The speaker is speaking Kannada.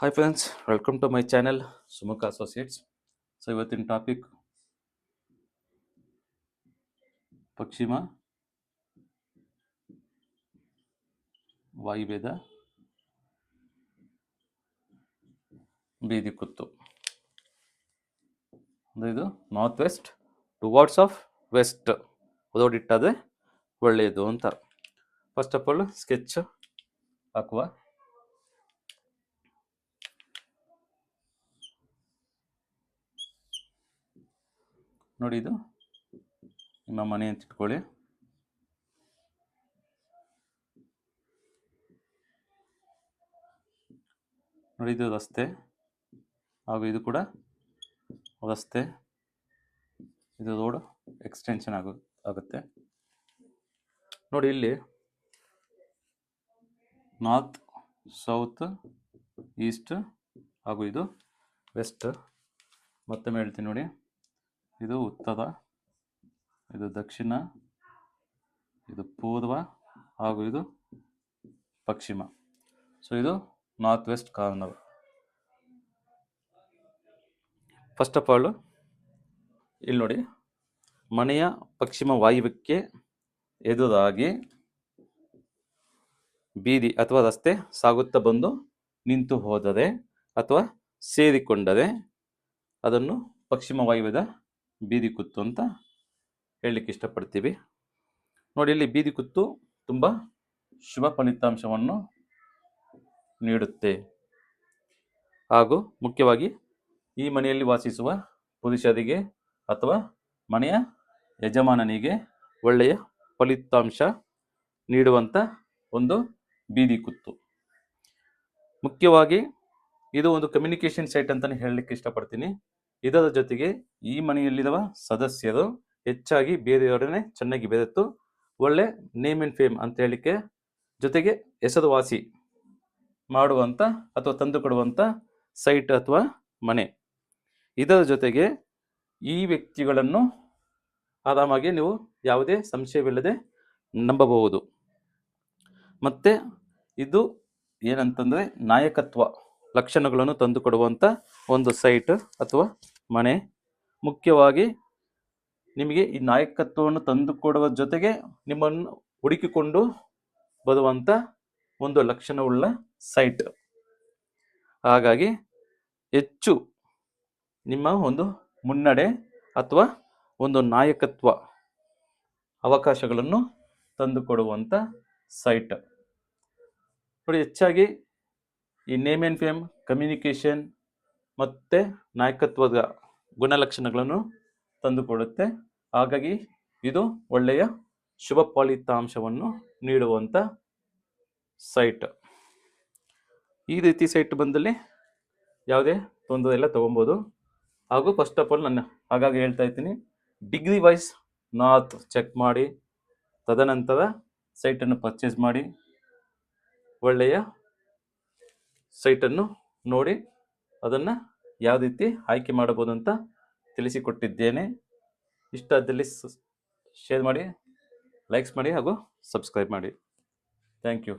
Hi friends, welcome to my channel Sumukha associates. So ಇವತ್ತಿನ ಟಾಪಿಕ್ ಪಶ್ಚಿಮ ವಾಯುವ್ಯದ ಬೀದಿ ಕುತ್ತು. ಅಂದರೆ ಇದು north west towards of west ಓದೋಡಿಟ್ಟಾದರೆ ಒಳ್ಳೆಯದು ಅಂತ. ಫಸ್ಟ್ ಆಫ್ ಆಲ್ ಸ್ಕೆಚ್ ಹಾಕುವ. ನೋಡಿ, ಇದು ನಿಮ್ಮ ಮನೆ ಅಂತ ಇಟ್ಕೊಳ್ಳಿ. ನೋಡಿ, ಇದು ರಸ್ತೆ ಹಾಗೂ ಇದು ಕೂಡ ರಸ್ತೆ. ಇದು ರೋಡ್ ಎಕ್ಸ್ಟೆನ್ಷನ್ ಆಗುತ್ತೆ. ನೋಡಿ, ಇಲ್ಲಿ ನಾರ್ತ್, ಸೌತ್, ಈಸ್ಟ್ ಹಾಗೂ ಇದು ವೆಸ್ಟ್. ಮತ್ತೊಮ್ಮೆ ಹೇಳ್ತೀನಿ ನೋಡಿ, ಇದು ಉತ್ತರ, ಇದು ದಕ್ಷಿಣ, ಇದು ಪೂರ್ವ ಹಾಗೂ ಇದು ಪಶ್ಚಿಮ. ಸೊ ಇದು north west corner. First of all ಇಲ್ಲಿ ನೋಡಿ, ಮನೆಯ ಪಶ್ಚಿಮ ವಾಯುವ್ಯಕ್ಕೆ ಎದುರಾಗಿ ಬೀದಿ ಅಥವಾ ರಸ್ತೆ ಸಾಗುತ್ತಾ ಬಂದು ನಿಂತು ಹೋದರೆ ಅಥವಾ ಸೇರಿಕೊಂಡರೆ ಅದನ್ನು ಪಶ್ಚಿಮ ವಾಯುವ್ಯದ ಬೀದಿ ಕುತ್ತು ಅಂತ ಹೇಳಲಿಕ್ಕೆ ಇಷ್ಟಪಡ್ತೀವಿ. ನೋಡಿ, ಇಲ್ಲಿ ಬೀದಿ ಕುತ್ತು ತುಂಬ ಶುಭ ಫಲಿತಾಂಶವನ್ನು ನೀಡುತ್ತೆ. ಹಾಗೂ ಮುಖ್ಯವಾಗಿ ಈ ಮನೆಯಲ್ಲಿ ವಾಸಿಸುವ ಪುರುಷರಿಗೆ ಅಥವಾ ಮನೆಯ ಯಜಮಾನನಿಗೆ ಒಳ್ಳೆಯ ಫಲಿತಾಂಶ ನೀಡುವಂಥ ಒಂದು ಬೀದಿ ಕುತ್ತು. ಮುಖ್ಯವಾಗಿ ಇದು ಒಂದು ಕಮ್ಯುನಿಕೇಷನ್ ಸೈಟ್ ಅಂತಲೇ ಹೇಳಲಿಕ್ಕೆ ಇಷ್ಟಪಡ್ತೀನಿ. ಇದರ ಜೊತೆಗೆ ಈ ಮನೆಯಲ್ಲಿರುವ ಸದಸ್ಯರು ಹೆಚ್ಚಾಗಿ ಬೇರೆಯವರನ್ನೇ ಚೆನ್ನಾಗಿ ಬೆರೆತು ಒಳ್ಳೆ ನೇಮ್ ಆ್ಯಂಡ್ ಫೇಮ್ ಅಂತ ಹೇಳಲಿಕ್ಕೆ, ಜೊತೆಗೆ ಹೆಸರುವಾಸಿ ಮಾಡುವಂಥ ಅಥವಾ ತಂದುಕೊಡುವಂಥ ಸೈಟ್ ಅಥವಾ ಮನೆ. ಇದರ ಜೊತೆಗೆ ಈ ವ್ಯಕ್ತಿಗಳನ್ನು ಆರಾಮಾಗಿ ನೀವು ಯಾವುದೇ ಸಂಶಯವಿಲ್ಲದೆ ನಂಬಬಹುದು. ಮತ್ತು ಇದು ಏನಂತಂದರೆ ನಾಯಕತ್ವ ಲಕ್ಷಣಗಳನ್ನು ತಂದುಕೊಡುವಂಥ ಒಂದು ಸೈಟ್ ಅಥವಾ ಮನೆ. ಮುಖ್ಯವಾಗಿ ನಿಮಗೆ ಈ ನಾಯಕತ್ವವನ್ನು ತಂದುಕೊಡುವ ಜೊತೆಗೆ ನಿಮ್ಮನ್ನು ಹುಡುಕಿಕೊಂಡು ಬರುವಂಥ ಒಂದು ಲಕ್ಷಣವುಳ್ಳ ಸೈಟ್. ಹಾಗಾಗಿ ಹೆಚ್ಚು ನಿಮ್ಮ ಒಂದು ಮುನ್ನಡೆ ಅಥವಾ ಒಂದು ನಾಯಕತ್ವ ಅವಕಾಶಗಳನ್ನು ತಂದುಕೊಡುವಂಥ ಸೈಟ್. ನೋಡಿ, ಹೆಚ್ಚಾಗಿ ಈ ನೇಮ್ ಆ್ಯಂಡ್ ಫೇಮ್, ಕಮ್ಯುನಿಕೇಷನ್ ಮತ್ತು ನಾಯಕತ್ವದ ಗುಣಲಕ್ಷಣಗಳನ್ನು ತಂದುಕೊಡುತ್ತೆ. ಹಾಗಾಗಿ ಇದು ಒಳ್ಳೆಯ ಶುಭ ಫಲಿತಾಂಶವನ್ನು ನೀಡುವಂಥ ಸೈಟ್. ಈ ರೀತಿ ಸೈಟ್ ಬಂದಲ್ಲಿ ಯಾವುದೇ ತೊಂದರೆ ಇಲ್ಲ, ತೊಗೊಬೋದು. ಹಾಗೂ ಫಸ್ಟ್ ಆಫ್ ಆಲ್ ನಾನು ಹಾಗಾಗಿ ಹೇಳ್ತಾ ಇದ್ದೀನಿ, ಡಿಗ್ರಿ ವೈಸ್ ನಾರ್ತ್ ಚೆಕ್ ಮಾಡಿ ತದನಂತರ ಸೈಟನ್ನು ಪರ್ಚೇಸ್ ಮಾಡಿ ಒಳ್ಳೆಯ ಸೈಟನ್ನು ನೋಡಿ ಅದನ್ನು ಯಾವ ರೀತಿ ಆಯ್ಕೆ ಮಾಡಬಹುದು ಅಂತ ತಿಳಿಸಿಕೊಟ್ಟಿದ್ದೇನೆ. ಇಷ್ಟ ಆದಲ್ಲಿ ಶೇರ್ ಮಾಡಿ, ಲೈಕ್ಸ್ ಮಾಡಿ ಹಾಗೂ ಸಬ್ಸ್ಕ್ರೈಬ್ ಮಾಡಿ. Thank you.